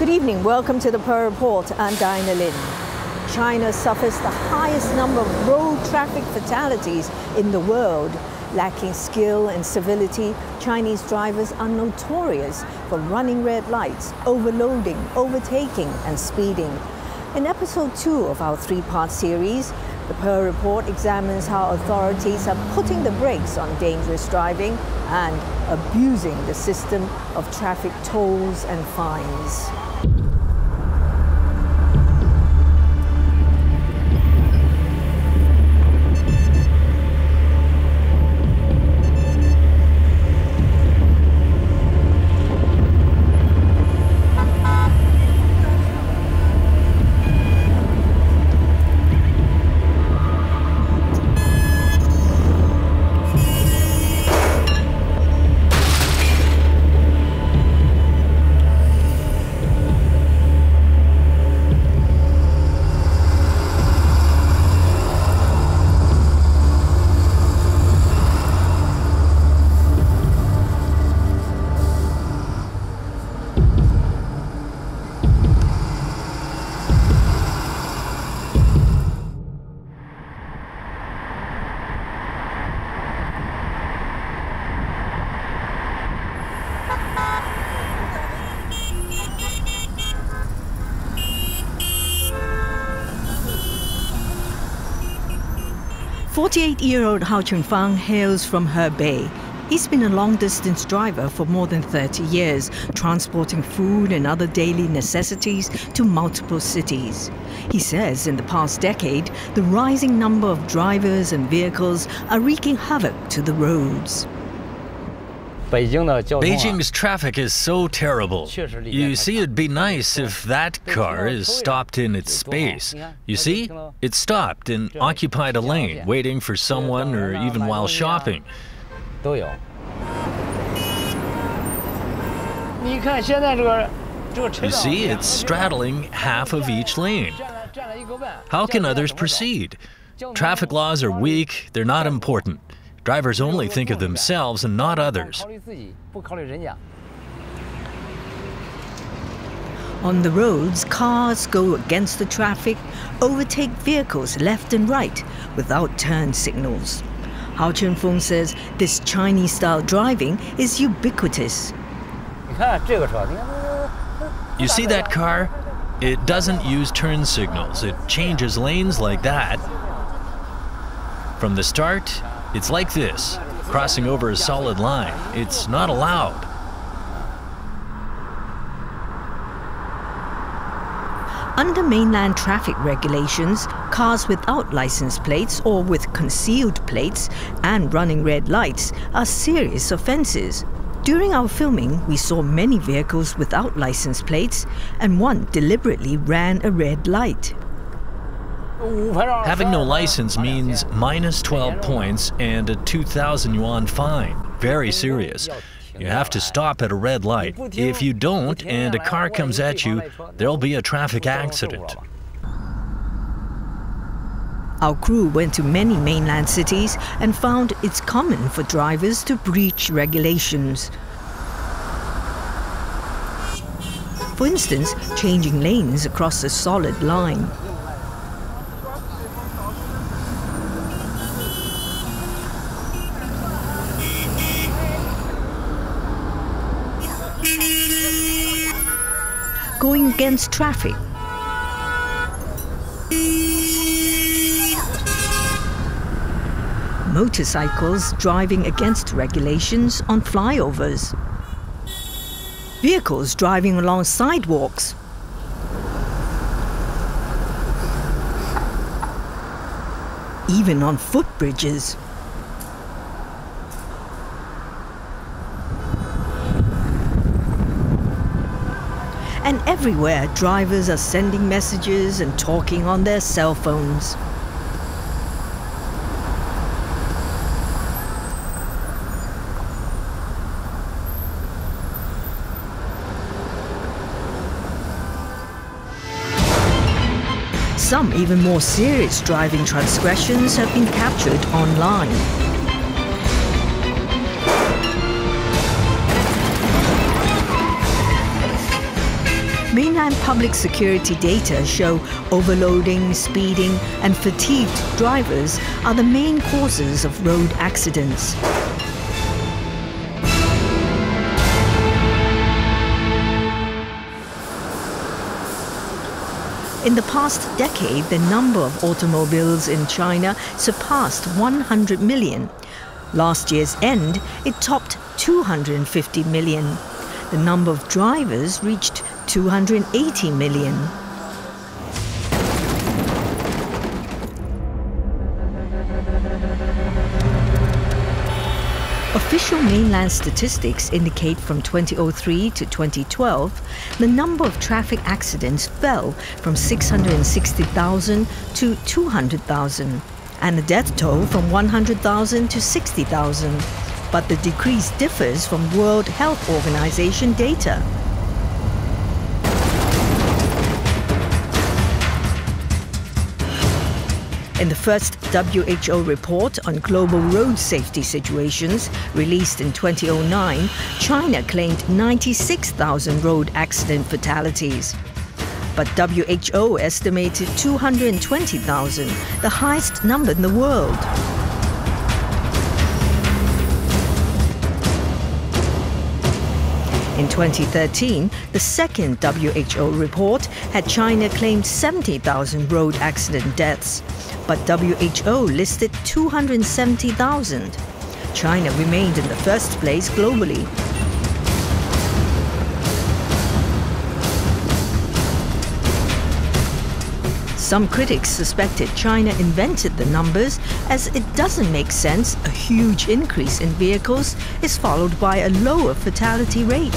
Good evening, welcome to the Pearl Report. I'm Diana Lin. China suffers the highest number of road traffic fatalities in the world. Lacking skill and civility, Chinese drivers are notorious for running red lights, overloading, overtaking and speeding. In episode 2 of our 3-part series, the Pearl Report examines how authorities are putting the brakes on dangerous driving and abusing the system of traffic tolls and fines. "48-year-old Hao Chunfang hails from Hebei. He's been a long-distance driver for more than 30 years, transporting food and other daily necessities to multiple cities. He says in the past decade, the rising number of drivers and vehicles are wreaking havoc to the roads. Beijing's traffic is so terrible. You see, it'd be nice if that car is stopped in its space. You see, it stopped and occupied a lane, waiting for someone or even while shopping. You see, it's straddling half of each lane. How can others proceed? Traffic laws are weak, they're not important. Drivers only think of themselves and not others. On the roads, cars go against the traffic, overtake vehicles left and right without turn signals. Hao Chunfeng says this Chinese-style driving is ubiquitous. You see that car? It doesn't use turn signals. It changes lanes like that. From the start, it's like this, crossing over a solid line. It's not allowed. Under mainland traffic regulations, cars without license plates or with concealed plates and running red lights are serious offences. During our filming, we saw many vehicles without license plates and one deliberately ran a red light. Having no license means minus 12 points and a 2,000 yuan fine. Very serious. You have to stop at a red light. If you don't and a car comes at you, there'll be a traffic accident. Our crew went to many mainland cities and found it's common for drivers to breach regulations. For instance, changing lanes across a solid line. Going against traffic. Motorcycles driving against regulations on flyovers. Vehicles driving along sidewalks. Even on footbridges. And everywhere, drivers are sending messages and talking on their cell phones. Some even more serious driving transgressions have been captured online. Mainland public security data show overloading, speeding, and fatigued drivers are the main causes of road accidents. In the past decade, the number of automobiles in China surpassed 100 million. Last year's end, it topped 250 million. The number of drivers reached 280 million. Official mainland statistics indicate from 2003 to 2012, the number of traffic accidents fell from 660,000 to 200,000, and the death toll from 100,000 to 60,000. But the decrease differs from World Health Organization data. In the first WHO report on global road safety situations, released in 2009, China claimed 96,000 road accident fatalities. But WHO estimated 220,000, the highest number in the world. In 2013, the second WHO report had China claimed 70,000 road accident deaths, but WHO listed 270,000. China remained in the first place globally. Some critics suspected China invented the numbers, as it doesn't make sense a huge increase in vehicles is followed by a lower fatality rate.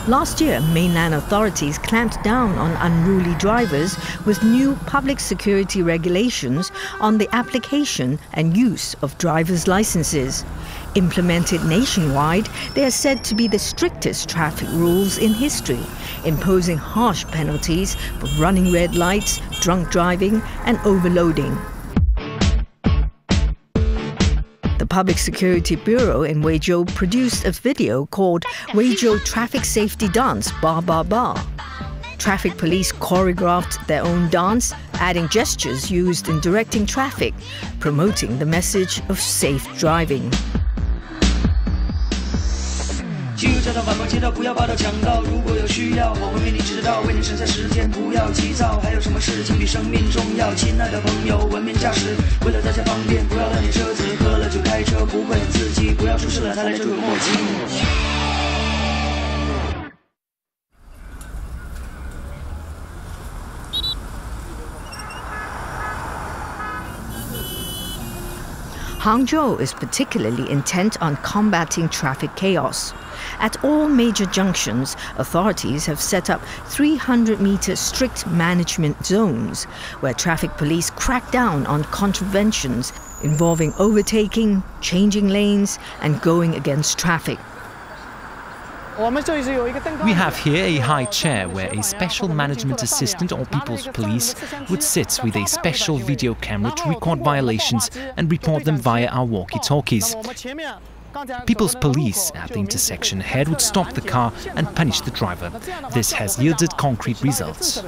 Last year, mainland authorities clamped down on unruly drivers with new public security regulations on the application and use of driver's licenses. Implemented nationwide, they are said to be the strictest traffic rules in history, imposing harsh penalties for running red lights, drunk driving, and overloading. The Public Security Bureau in Huizhou produced a video called Huizhou Traffic Safety Dance Ba Ba Ba. Traffic police choreographed their own dance, adding gestures used in directing traffic, promoting the message of safe driving. 记住这套反方街道，不要霸道强盗。如果有需要，我会为你知道，为你省下时间，不要急躁。还有什么事情比生命重要？亲爱的朋友，文明驾驶，为了大家方便，不要乱点车子，喝了就开车，不会很刺激。不要出事了才来追悔莫及。 Hangzhou is particularly intent on combating traffic chaos. At all major junctions, authorities have set up 300-meter strict management zones, where traffic police crack down on contraventions involving overtaking, changing lanes, and going against traffic. We have here a high chair where a special management assistant or people's police would sit with a special video camera to record violations and report them via our walkie-talkies. People's police at the intersection ahead would stop the car and punish the driver. This has yielded concrete results.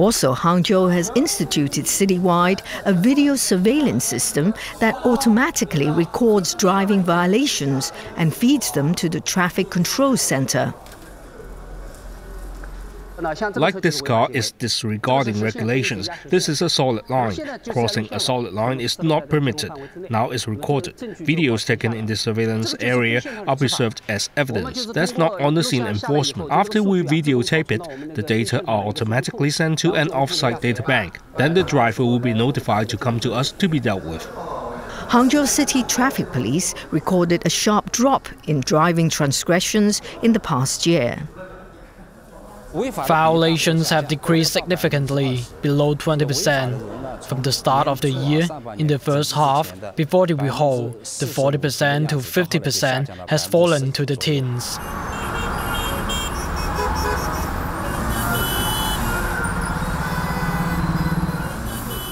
Also, Hangzhou has instituted citywide a video surveillance system that automatically records driving violations and feeds them to the traffic control center. Like this car is disregarding regulations. This is a solid line. Crossing a solid line is not permitted. Now it's recorded. Videos taken in the surveillance area are preserved as evidence. That's not on-the-scene enforcement. After we videotape it, the data are automatically sent to an off-site data bank. Then the driver will be notified to come to us to be dealt with. Hangzhou City Traffic Police recorded a sharp drop in driving transgressions in the past year. Violations have decreased significantly, below 20%. From the start of the year, in the first half, before the rehaul, the 40% to 50% has fallen to the teens.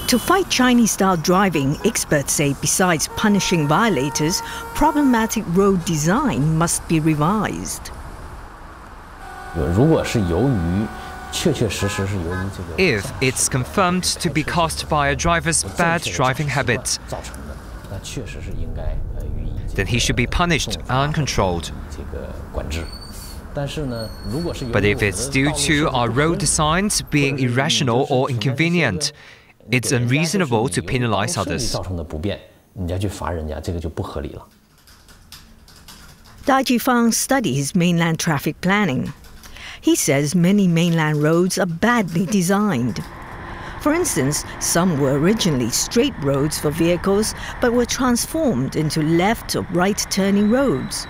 To fight Chinese-style driving, experts say besides punishing violators, problematic road design must be revised. If it's confirmed to be caused by a driver's bad driving habits, then he should be punished and controlled. But if it's due to our road designs being irrational or inconvenient, it's unreasonable to penalize others. Dai Jifang studies mainland traffic planning. He says many mainland roads are badly designed. For instance, some were originally straight roads for vehicles but were transformed into left or right turning roads.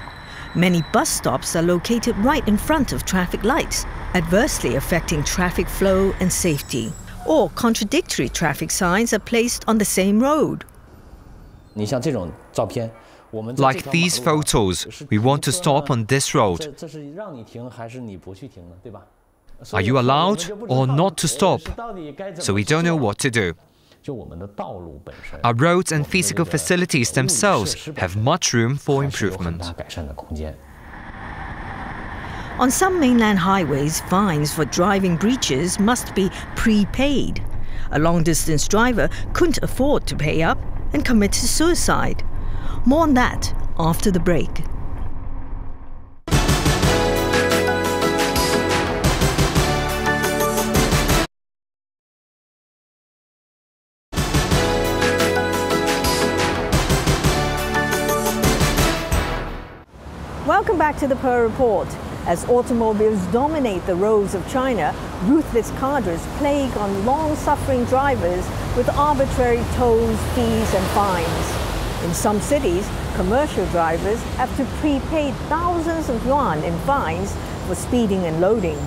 Many bus stops are located right in front of traffic lights, adversely affecting traffic flow and safety. Or contradictory traffic signs are placed on the same road. Like these photos, we want to stop on this road. Are you allowed or not to stop? So we don't know what to do. Our roads and physical facilities themselves have much room for improvement. On some mainland highways, fines for driving breaches must be prepaid. A long-distance driver couldn't afford to pay up and committed suicide. More on that after the break. Welcome back to the Pearl Report. As automobiles dominate the roads of China, ruthless cadres plague on long-suffering drivers with arbitrary tolls, fees and fines. In some cities, commercial drivers have to prepay thousands of yuan in fines for speeding and loading.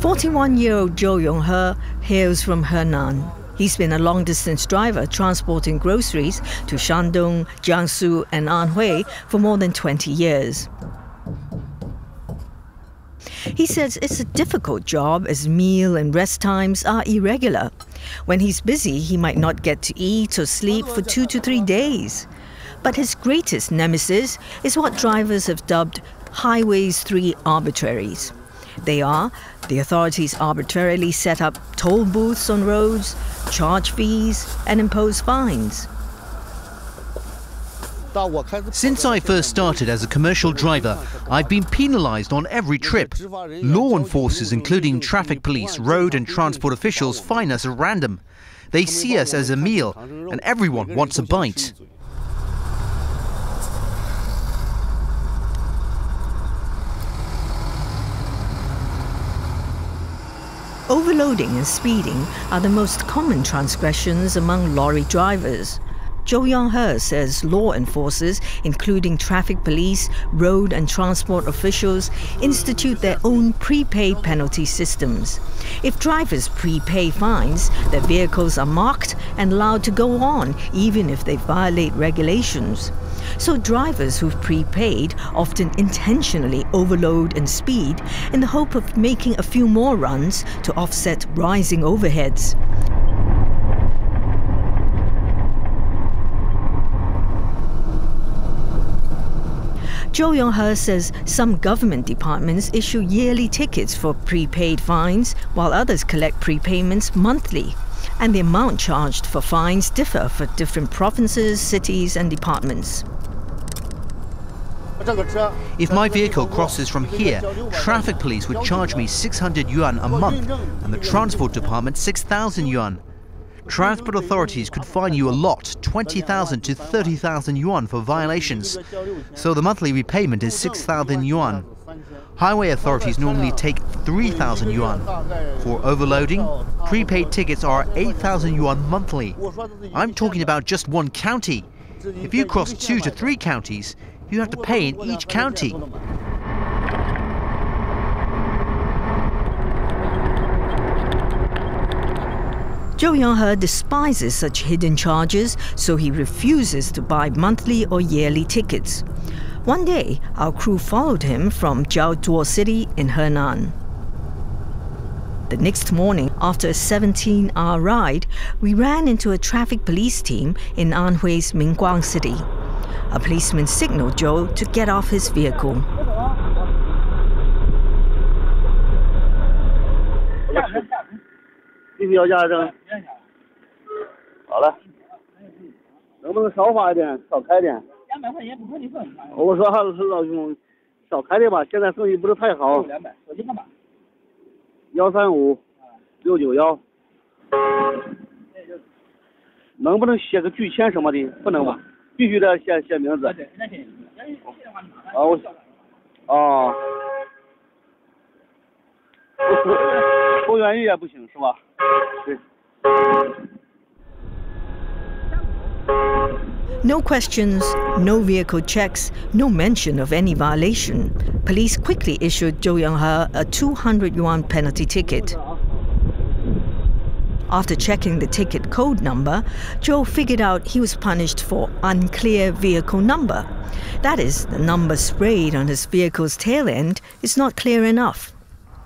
"41-year-old Zhou Yonghe hails from Henan. He's been a long-distance driver transporting groceries to Shandong, Jiangsu and Anhui for more than 20 years. He says it's a difficult job as meal and rest times are irregular. When he's busy, he might not get to eat or sleep for 2 to 3 days. But his greatest nemesis is what drivers have dubbed Highway's 3 arbitraries. They are: the authorities arbitrarily set up toll booths on roads, charge fees and impose fines. Since I first started as a commercial driver, I've been penalized on every trip. Law enforcers, including traffic police, road and transport officials, fine us at random. They see us as a meal, and everyone wants a bite. Overloading and speeding are the most common transgressions among lorry drivers. Zhou Yonghe says law enforcers, including traffic police, road and transport officials, institute their own prepaid penalty systems. If drivers prepay fines, their vehicles are marked and allowed to go on, even if they violate regulations. So drivers who've prepaid often intentionally overload and speed in the hope of making a few more runs to offset rising overheads. Zhou Yonghe says some government departments issue yearly tickets for prepaid fines, while others collect prepayments monthly. And the amount charged for fines differ for different provinces, cities and departments. If my vehicle crosses from here, traffic police would charge me 600 yuan a month and the transport department 6,000 yuan. Transport authorities could fine you a lot, 20,000 to 30,000 yuan for violations. So the monthly repayment is 6,000 yuan. Highway authorities normally take 3,000 yuan. For overloading, prepaid tickets are 8,000 yuan monthly. I'm talking about just one county. If you cross 2 to 3 counties, you have to pay in each county. Zhou Yonghe despises such hidden charges, so he refuses to buy monthly or yearly tickets. One day, our crew followed him from Jiaozuo City in Henan. The next morning, after a 17-hour ride, we ran into a traffic police team in Anhui's Mingguang City. A policeman signaled Zhou to get off his vehicle. No questions, no vehicle checks, no mention of any violation. Police quickly issued Zhou Yonghe a 200 yuan penalty ticket. After checking the ticket code number, Zhou figured out he was punished for unclear vehicle number. That is, the number sprayed on his vehicle's tail end is not clear enough.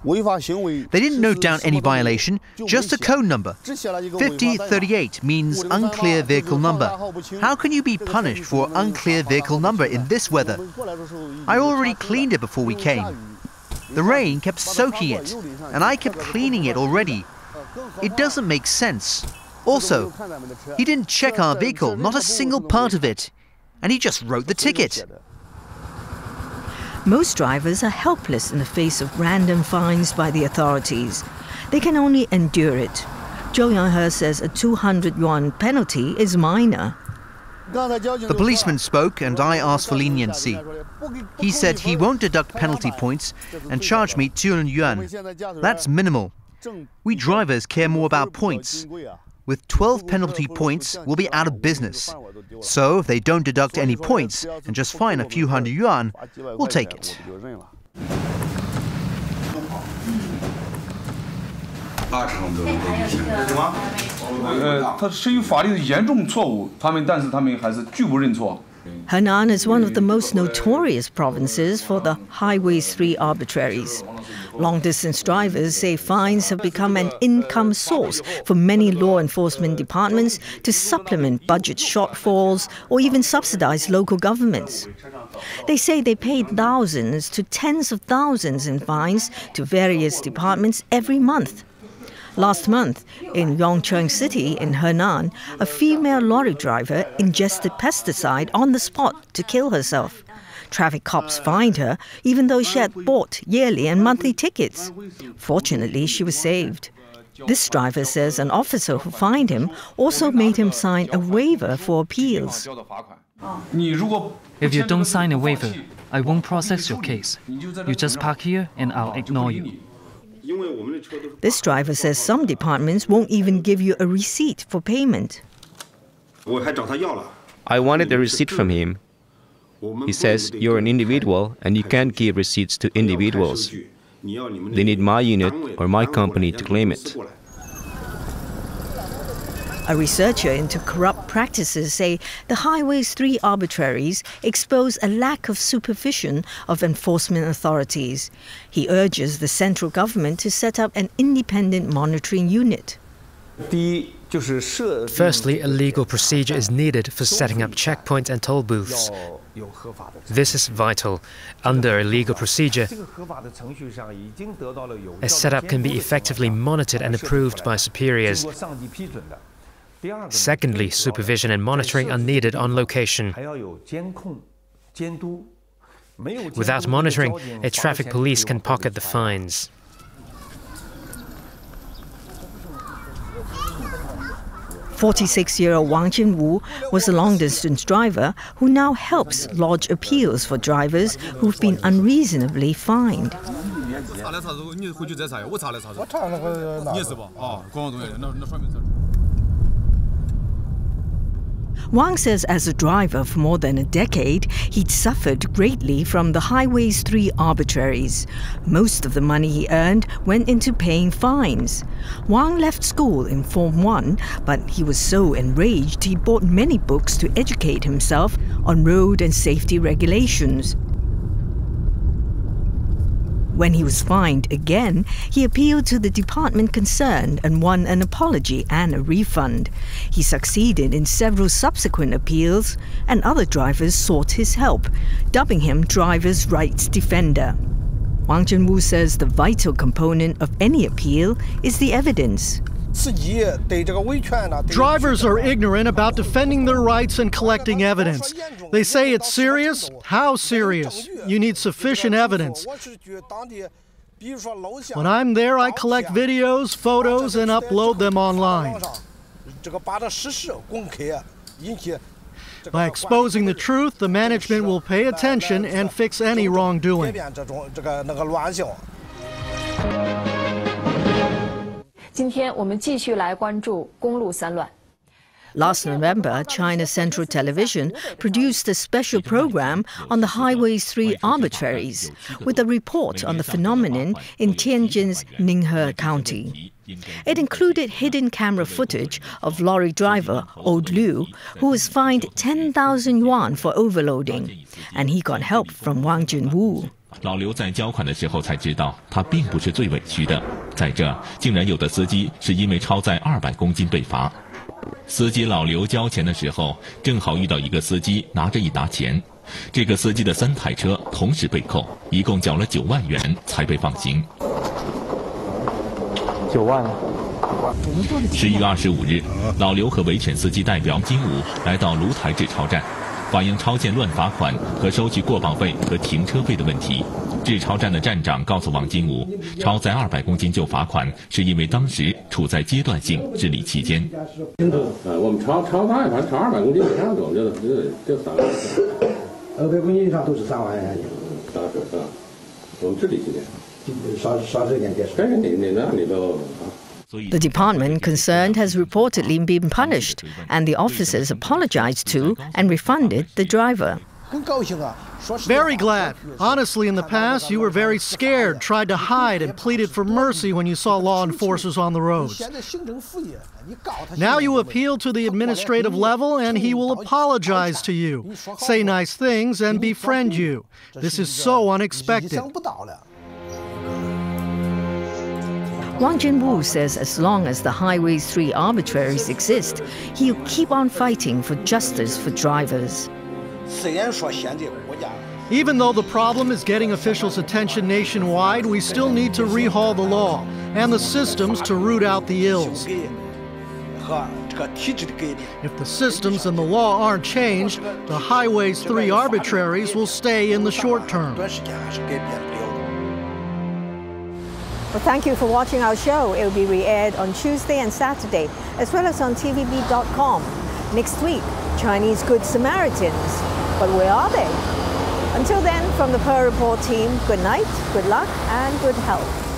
They didn't note down any violation, just a code number. 5038 means unclear vehicle number. How can you be punished for unclear vehicle number in this weather? I already cleaned it before we came. The rain kept soaking it, and I kept cleaning it already. It doesn't make sense. Also, he didn't check our vehicle, not a single part of it, and he just wrote the ticket. Most drivers are helpless in the face of random fines by the authorities. They can only endure it. Zhou Yonghe says a 200 yuan penalty is minor. The policeman spoke and I asked for leniency. He said he won't deduct penalty points and charge me 200 yuan. That's minimal. We drivers care more about points. With 12 penalty points, we'll be out of business. So if they don't deduct any points and just fine a few hundred yuan, we'll take it. Henan is one of the most notorious provinces for the Highway 3 arbitraries. Long-distance drivers say fines have become an income source for many law enforcement departments to supplement budget shortfalls or even subsidize local governments. They say they paid thousands to tens of thousands in fines to various departments every month. Last month, in Yongcheng City in Henan, a female lorry driver ingested pesticide on the spot to kill herself. Traffic cops fined her, even though she had bought yearly and monthly tickets. Fortunately, she was saved. This driver says an officer who fined him also made him sign a waiver for appeals. If you don't sign a waiver, I won't process your case. You just park here and I'll ignore you. This driver says some departments won't even give you a receipt for payment. I wanted a receipt from him. He says, you're an individual and you can't give receipts to individuals. They need my unit or my company to claim it. A researcher into corrupt practices say the Highway 3 arbitraries expose a lack of supervision of enforcement authorities. He urges the central government to set up an independent monitoring unit. Firstly, a legal procedure is needed for setting up checkpoints and toll booths. This is vital. Under a legal procedure, a setup can be effectively monitored and approved by superiors. Secondly, supervision and monitoring are needed on location. Without monitoring, a traffic police can pocket the fines. 46-year-old Wang Jinwu was a long-distance driver who now helps lodge appeals for drivers who've been unreasonably fined. Wang says as a driver for more than a decade, he'd suffered greatly from the Highways 3 arbitraries. Most of the money he earned went into paying fines. Wang left school in Form 1, but he was so enraged he bought many books to educate himself on road and safety regulations. When he was fined again, he appealed to the department concerned and won an apology and a refund. He succeeded in several subsequent appeals, and other drivers sought his help, dubbing him driver's rights defender. Wang Jinwu says the vital component of any appeal is the evidence. Drivers are ignorant about defending their rights and collecting evidence. They say it's serious. How serious? You need sufficient evidence. When I'm there, I collect videos, photos, and upload them online. By exposing the truth, the management will pay attention and fix any wrongdoing. Last November, China Central Television produced a special program on the Highways 3 arbitraries, with a report on the phenomenon in Tianjin's Ninghe County. It included hidden camera footage of lorry driver Old Liu, who was fined 10,000 yuan for overloading, and he got help from Wang Jinwu. 老刘在交款的时候才知道，他并不是最委屈的。再者，竟然有的司机是因为超载200公斤被罚。司机老刘交钱的时候，正好遇到一个司机拿着一沓钱，这个司机的3台车同时被扣，一共缴了9万元才被放行。9万。11月25日，老刘和维权司机代表金武来到卢台制超站。 反映超限乱罚款和收取过保费和停车费的问题。制超站的站长告诉王金武，超载200公斤就罚款，是因为当时处在阶段性治理期间。我们超200公斤以上的，我觉得这3万。200公斤以上都是3万元。我们治理期间。少这点点。你都。 The department concerned has reportedly been punished, and the officers apologized to and refunded the driver. Very glad. Honestly, in the past, you were very scared, tried to hide, and pleaded for mercy when you saw law enforcers on the roads. Now you appeal to the administrative level, and he will apologize to you, say nice things, and befriend you. This is so unexpected. Wang Jinwu says as long as the Highways 3 arbitraries exist, he'll keep on fighting for justice for drivers. Even though the problem is getting officials' attention nationwide, we still need to rehaul the law and the systems to root out the ills. If the systems and the law aren't changed, the Highways 3 arbitraries will stay in the short term. Well, thank you for watching our show. It will be re-aired on Tuesday and Saturday, as well as on tvb.com. Next week, Chinese Good Samaritans. But where are they? Until then, from the Pearl Report team, good night, good luck, and good health.